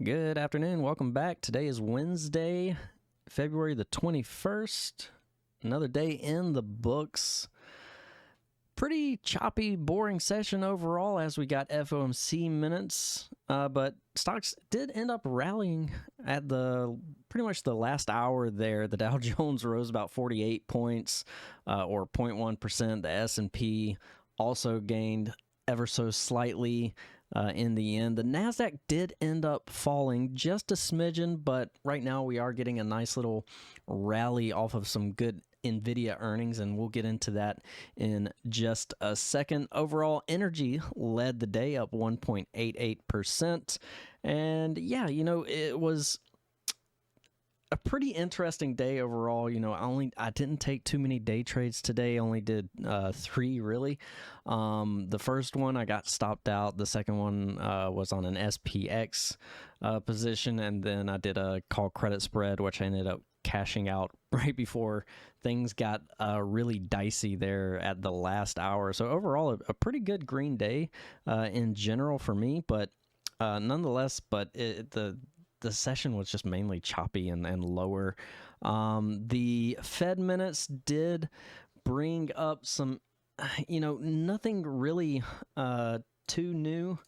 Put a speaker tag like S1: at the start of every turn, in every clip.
S1: Good afternoon. Welcome back. Today is Wednesday, February the 21st. Another day in the books. Pretty choppy, boring session overall as we got FOMC minutes, but stocks did end up rallying at pretty much the last hour there. The Dow Jones rose about 48 points, or 0.1%. The S&P also gained ever so slightly. In the end, the NASDAQ did end up falling just a smidgen, but right now we are getting a nice little rally off of some good NVDA earnings, and we'll get into that in just a second. Overall, energy led the day up 1.88%, and yeah, it was a pretty interesting day overall. I didn't take too many day trades today. Only did 3 really. The first one I got stopped out. The second one was on an SPX position, and then I did a call credit spread, which I ended up cashing out right before things got really dicey there at the last hour. So overall, a pretty good green day in general for me, but nonetheless, the session was just mainly choppy and lower. The Fed minutes did bring up some, nothing really too new.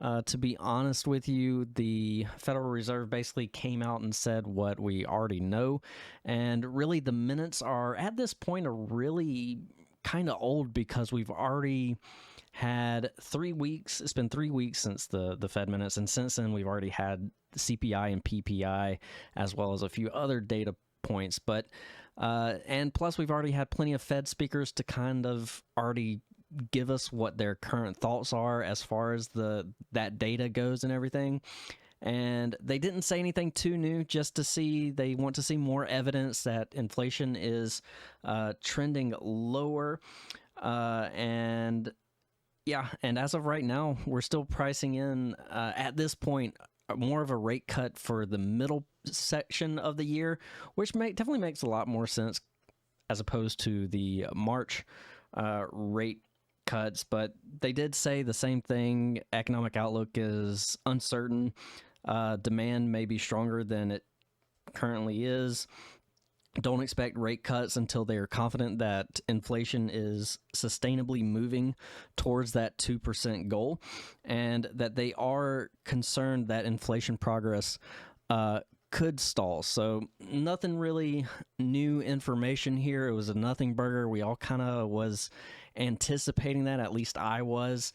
S1: To be honest with you, the Federal Reserve basically came out and said what we already know. And really, the minutes are, at this point, are really kind of old because we've already had 3 weeks. It's been 3 weeks since the Fed minutes, and since then we've already had CPI and PPI as well as a few other data points. But and plus we've already had plenty of Fed speakers to kind of already give us what their current thoughts are as far as that data goes and everything. And they didn't say anything too new, just to see, they want to see more evidence that inflation is trending lower. And as of right now, we're still pricing in, at this point, more of a rate cut for the middle section of the year, which definitely makes a lot more sense as opposed to the March rate cuts. But they did say the same thing. Economic outlook is uncertain. Demand may be stronger than it currently is. Don't expect rate cuts until they are confident that inflation is sustainably moving towards that 2% goal, and that they are concerned that inflation progress could stall. So nothing really new information here. It was a nothing burger. We all kind of was anticipating that, at least I was,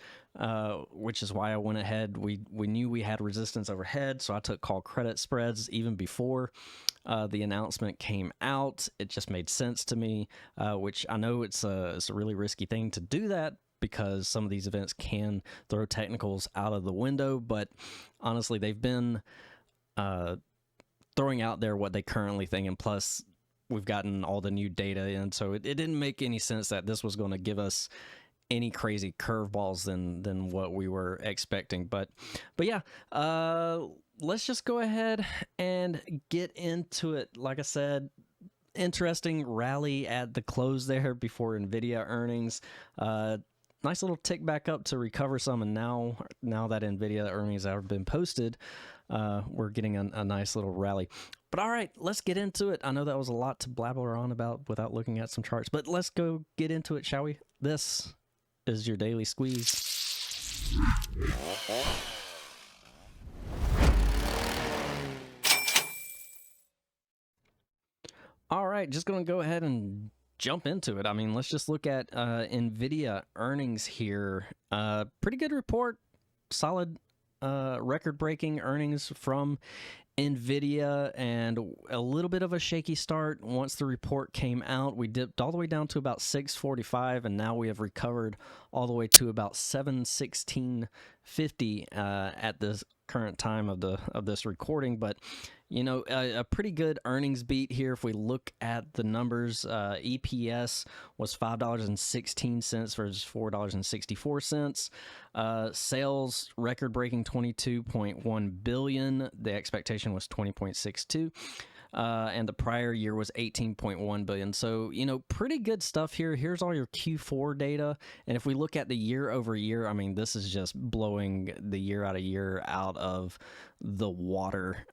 S1: which is why I went ahead. We knew we had resistance overhead, so I took call credit spreads even before the announcement came out. It just made sense to me, which I know it's a really risky thing to do that, because some of these events can throw technicals out of the window. But honestly, they've been throwing out there what they currently think, and plus we've gotten all the new data in, so it didn't make any sense that this was going to give us any crazy curveballs than what we were expecting. But yeah, let's just go ahead and get into it. Like I said, interesting rally at the close there before NVIDIA earnings. Nice little tick back up to recover some, and now that NVIDIA earnings have been posted, we're getting a nice little rally. But all right, let's get into it. I know that was a lot to blabber on about without looking at some charts, but let's go get into it, shall we? This is your daily squeeze. All right, just going to go ahead and jump into it. I mean, let's just look at NVIDIA earnings here. Pretty good report, solid record-breaking earnings from NVIDIA, and a little bit of a shaky start. Once the report came out, we dipped all the way down to about 645, and now we have recovered all the way to about 716.50 at the current time of this recording. But a pretty good earnings beat here. If we look at the numbers, EPS was $5.16 versus $4.64. Sales record-breaking $22.1 billion. The expectation was $20.62. and the prior year was 18.1 billion. So, pretty good stuff here. Here's all your Q4 data. And if we look at the year over year, I mean, this is just blowing the year out of the water.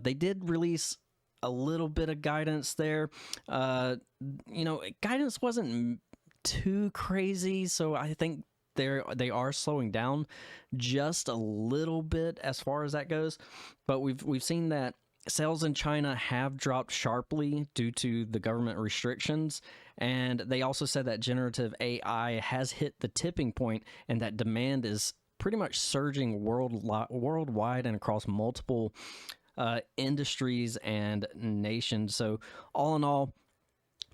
S1: They did release a little bit of guidance there. Guidance wasn't too crazy, so I think they are slowing down just a little bit as far as that goes. But we've seen that sales in China have dropped sharply due to the government restrictions, and they also said that generative AI has hit the tipping point and that demand is pretty much surging worldwide and across multiple industries and nations. So all in all,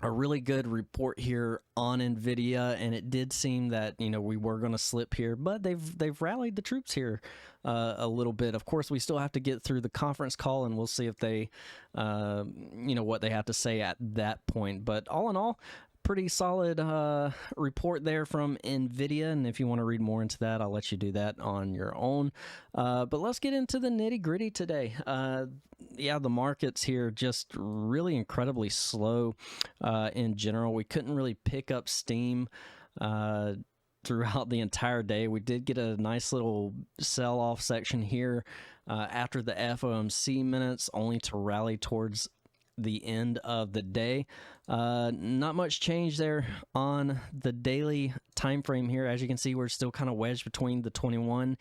S1: a really good report here on NVIDIA, and it did seem that we were going to slip here, but they've rallied the troops here a little bit. Of course, we still have to get through the conference call, and we'll see if they, what they have to say at that point. But all in all, pretty solid report there from NVIDIA, and if you want to read more into that, I'll let you do that on your own. But let's get into the nitty-gritty today. The markets here just really incredibly slow in general. We couldn't really pick up steam throughout the entire day. We did get a nice little sell-off section here after the FOMC minutes, only to rally towards the end of the day. Not much change there on the daily time frame here. As you can see, we're still kind of wedged between the 21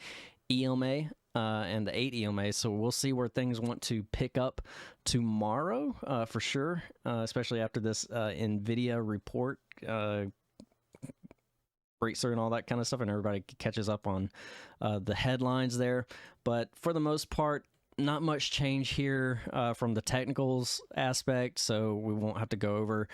S1: EMA and the 8 EMA, so we'll see where things want to pick up tomorrow for sure, especially after this NVIDIA report breaks through and all that kind of stuff, and everybody catches up on the headlines there. But for the most part, not much change here from the technicals aspect, so we won't have to go over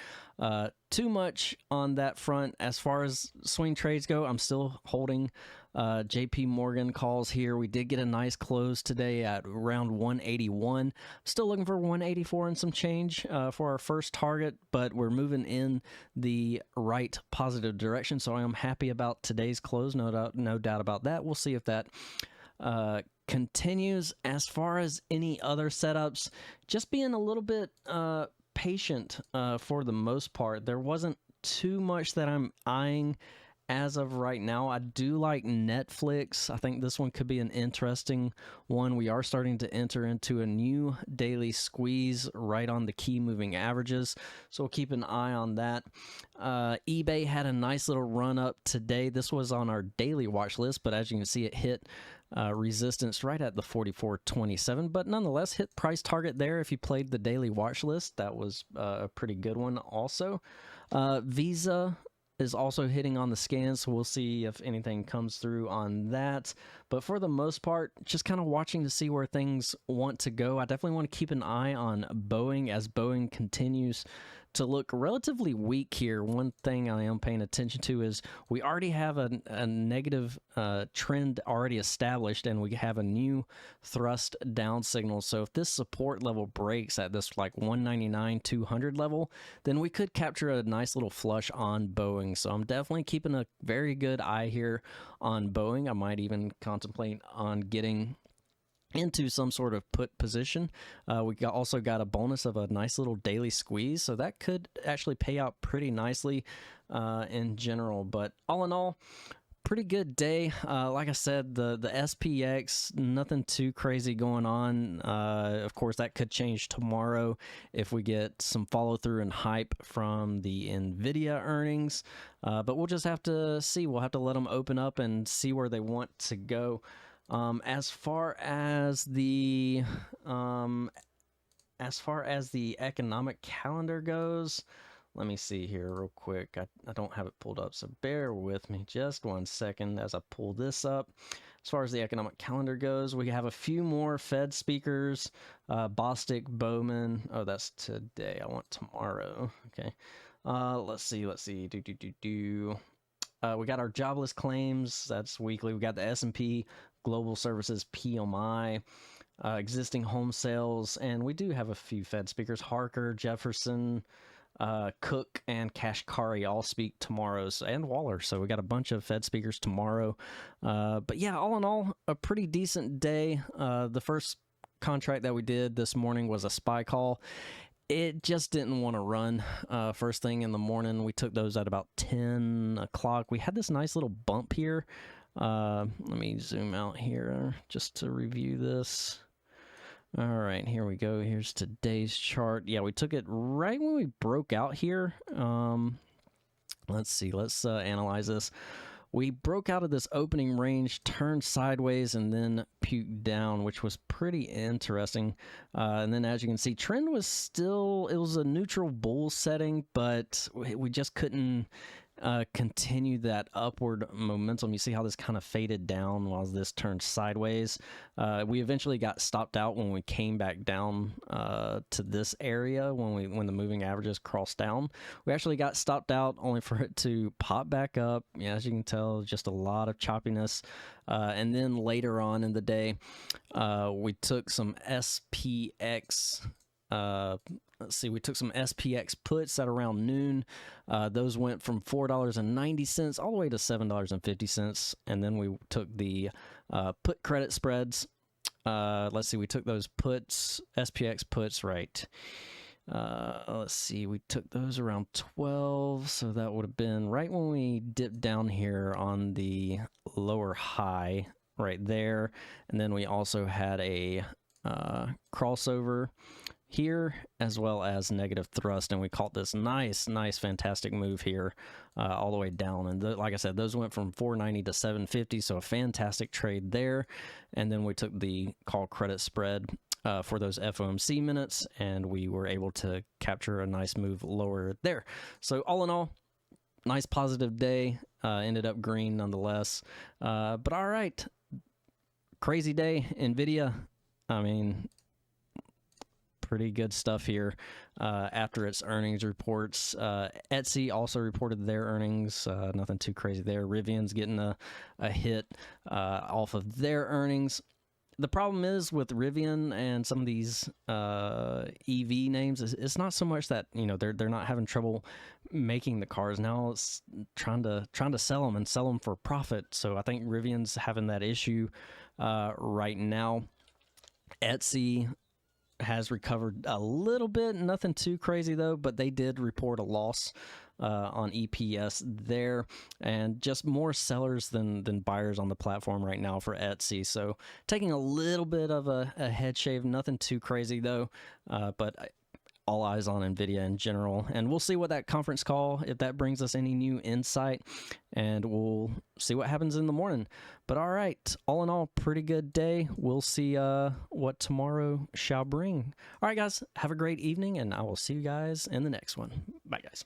S1: too much on that front. As far as swing trades go, I'm still holding JP Morgan calls here. We did get a nice close today at around 181. Still looking for 184 and some change for our first target, but we're moving in the right positive direction, so I am happy about today's close. No doubt about that. We'll see if that continues. As far as any other setups, just being a little bit patient for the most part. There wasn't too much that I'm eyeing as of right now. I do like Netflix. I think this one could be an interesting one. We are starting to enter into a new daily squeeze right on the key moving averages, so we'll keep an eye on that. eBay had a nice little run up today. This was on our daily watch list, but as you can see, it hit resistance right at the 44.27, but nonetheless hit price target there. If you played the daily watch list, that was a pretty good one also. Visa is also hitting on the scans, so we'll see if anything comes through on that. But for the most part, just kind of watching to see where things want to go. I definitely want to keep an eye on Boeing as Boeing continues to look relatively weak here. One thing I am paying attention to is we already have a negative trend already established, and we have a new thrust down signal. So if this support level breaks at this like 199-200 level, then we could capture a nice little flush on Boeing. So I'm definitely keeping a very good eye here on Boeing. I might even contemplate on getting into some sort of put position. We also got a bonus of a nice little daily squeeze, so that could actually pay out pretty nicely in general. But all in all, pretty good day. Like I said, the SPX, nothing too crazy going on. Of course, that could change tomorrow if we get some follow through and hype from the NVIDIA earnings. But we'll just have to see. We'll have to let them open up and see where they want to go. As far as the economic calendar goes, let me see here real quick. I don't have it pulled up, so bear with me just 1 second as I pull this up. As far as the economic calendar goes, we have a few more Fed speakers. Bostic, Bowman. Oh, that's today. I want tomorrow. Okay. Let's see. We got our jobless claims. That's weekly. We got the S&P Global Services PMI, existing home sales, and we do have a few Fed speakers. Harker, Jefferson, Cook, and Kashkari all speak tomorrow, and Waller. So we got a bunch of Fed speakers tomorrow. But yeah, all in all, a pretty decent day. The first contract that we did this morning was a SPY call. it just didn't want to run first thing in the morning. We took those at about 10 o'clock. We had this nice little bump here. Let me zoom out here just to review this. All right, here we go. Here's today's chart. Yeah, we took it right when we broke out here. Let's see. Let's analyze this. We broke out of this opening range, turned sideways, and then puked down, which was pretty interesting. And then as you can see, trend was still, it was a neutral bull setting, but we just couldn't continue that upward momentum. You see how this kind of faded down while this turned sideways. We eventually got stopped out when we came back down to this area when the moving averages crossed down. We actually got stopped out only for it to pop back up. Yeah, as you can tell, just a lot of choppiness. And then later on in the day, we took some SPX. Let's see, we took some SPX puts at around noon. Those went from $4.90 all the way to $7.50. And then we took the put credit spreads. Let's see, we took those puts, SPX puts, right. Let's see, we took those around 12. So that would have been right when we dipped down here on the lower high right there. And then we also had a crossover here, as well as negative thrust, and we caught this nice fantastic move here all the way down. And like I said, those went from 490 to 750, so a fantastic trade there. And then we took the call credit spread for those FOMC minutes, and we were able to capture a nice move lower there. So all in all, nice positive day. Ended up green nonetheless, but all right, crazy day. NVIDIA, I mean, pretty good stuff here after its earnings reports. Etsy also reported their earnings. Nothing too crazy there. Rivian's getting a hit off of their earnings. The problem is with Rivian and some of these EV names, it's not so much that, you know, they're not having trouble making the cars. Now it's trying to sell them and sell them for profit. So I think Rivian's having that issue right now. Etsy has recovered a little bit, nothing too crazy though, but they did report a loss on EPS there, and just more sellers than buyers on the platform right now for Etsy. So taking a little bit of a head shave, nothing too crazy though, but all eyes on NVIDIA in general. And we'll see what that conference call, if that brings us any new insight, and we'll see what happens in the morning. But all right, all in all, pretty good day. We'll see what tomorrow shall bring. All right, guys, have a great evening, and I will see you guys in the next one. Bye, guys.